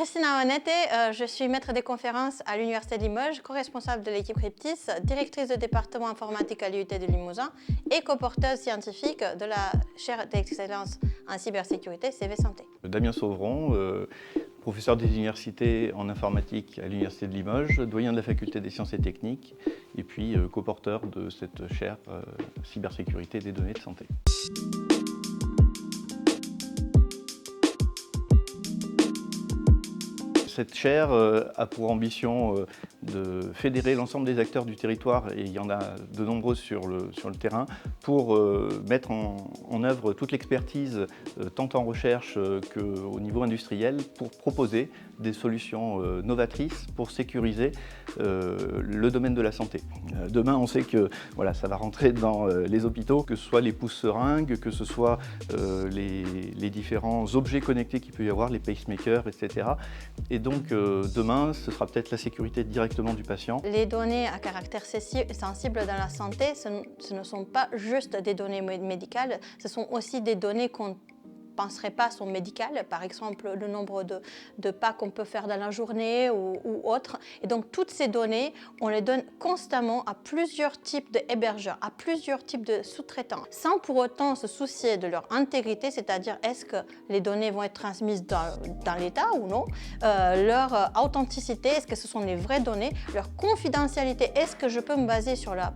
Cristina Onette, je suis maître des conférences à l'Université de Limoges, co-responsable de l'équipe Cryptis, directrice de département informatique à l'IUT de Limousin et coporteuse scientifique de la chaire d'excellence en cybersécurité CV Santé. Damien Sauvron, professeur des universités en informatique à l'Université de Limoges, doyen de la faculté des sciences et techniques et puis coporteur de cette chaire cybersécurité des données de santé. Cette chaire a pour ambition de fédérer l'ensemble des acteurs du territoire, et il y en a de nombreux sur le terrain, pour mettre en œuvre toute l'expertise, tant en recherche qu'au niveau industriel, pour proposer des solutions novatrices pour sécuriser le domaine de la santé. Demain, on sait que voilà, ça va rentrer dans les hôpitaux, que ce soit les pouces-seringues, que ce soit les différents objets connectés qu'il peut y avoir, les pacemakers, etc. Et donc demain, ce sera peut-être la sécurité directement du patient. Les données à caractère sensible dans la santé, ce ne sont pas juste des données médicales, ce sont aussi des données qu'on ne penserait pas sont médicales, par exemple le nombre de pas qu'on peut faire dans la journée ou autre. Et donc toutes ces données, on les donne constamment à plusieurs types d'hébergeurs, à plusieurs types de sous-traitants, sans pour autant se soucier de leur intégrité, c'est-à-dire est-ce que les données vont être transmises dans l'état ou non, leur authenticité, est-ce que ce sont les vraies données, leur confidentialité, est-ce que je peux me baser sur la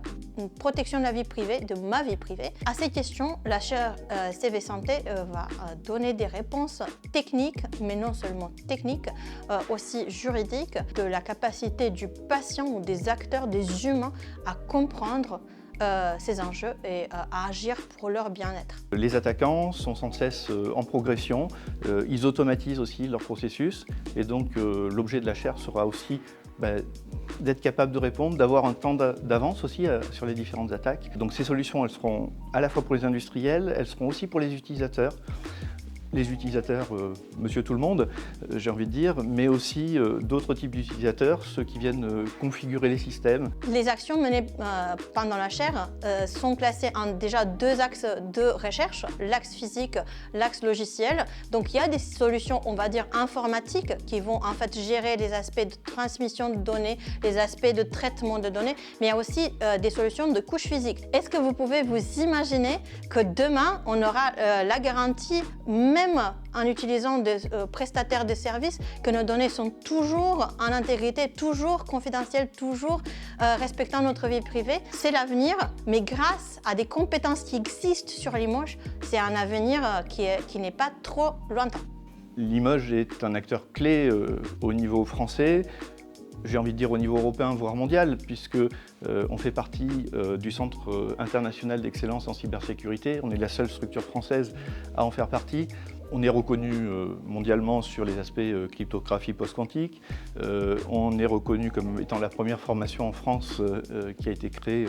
protection de la vie privée, de ma vie privée. À ces questions, la chaire CV Santé va donner des réponses techniques, mais non seulement techniques, aussi juridiques, de la capacité du patient ou des acteurs, des humains à comprendre ces enjeux et à agir pour leur bien-être. Les attaquants sont sans cesse en progression, ils automatisent aussi leur processus, et donc l'objet de la chaire sera aussi d'être capable de répondre, d'avoir un temps d'avance aussi sur les différentes attaques. Donc ces solutions, elles seront à la fois pour les industriels, elles seront aussi pour les utilisateurs. Les utilisateurs, monsieur tout le monde, j'ai envie de dire, mais aussi d'autres types d'utilisateurs, ceux qui viennent configurer les systèmes. Les actions menées pendant la chaire sont classées en déjà deux axes de recherche, l'axe physique, l'axe logiciel. Donc il y a des solutions, on va dire, informatiques qui vont en fait gérer les aspects de transmission de données, les aspects de traitement de données, mais il y a aussi des solutions de couche physique. Est-ce que vous pouvez vous imaginer que demain, on aura la garantie, même en utilisant des prestataires de services, que nos données sont toujours en intégrité, toujours confidentielles, toujours respectant notre vie privée. C'est l'avenir, mais grâce à des compétences qui existent sur Limoges, c'est un avenir qui n'est pas trop lointain. Limoges est un acteur clé au niveau français, j'ai envie de dire au niveau européen, voire mondial, puisque on fait partie du Centre international d'excellence en cybersécurité. On est la seule structure française à en faire partie. On est reconnu mondialement sur les aspects cryptographie post-quantique. On est reconnu comme étant la première formation en France qui a été créée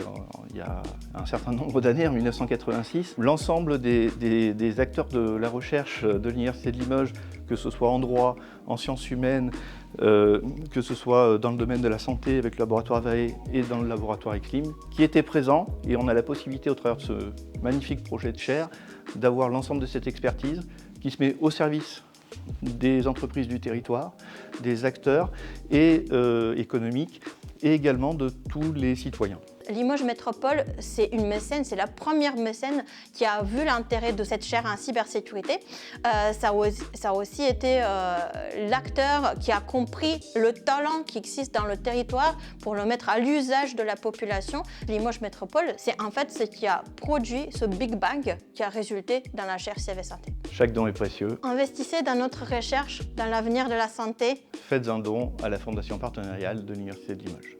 il y a un certain nombre d'années, en 1986. L'ensemble des acteurs de la recherche de l'Université de Limoges, que ce soit en droit, en sciences humaines, que ce soit dans le domaine de la santé avec le laboratoire VAE et dans le laboratoire ECLIM, qui étaient présents, et on a la possibilité au travers de ce magnifique projet de chaire d'avoir l'ensemble de cette expertise qui se met au service des entreprises du territoire, des acteurs et économiques, et également de tous les citoyens. Limoges Métropole, c'est une mécène, c'est la première mécène qui a vu l'intérêt de cette chaire en cybersécurité. Ça a aussi été l'acteur qui a compris le talent qui existe dans le territoire pour le mettre à l'usage de la population. Limoges Métropole, c'est en fait ce qui a produit ce Big Bang qui a résulté dans la chaire CV Santé. Chaque don est précieux. Investissez dans notre recherche, dans l'avenir de la santé. Faites un don à la Fondation partenariale de l'Université de Limoges.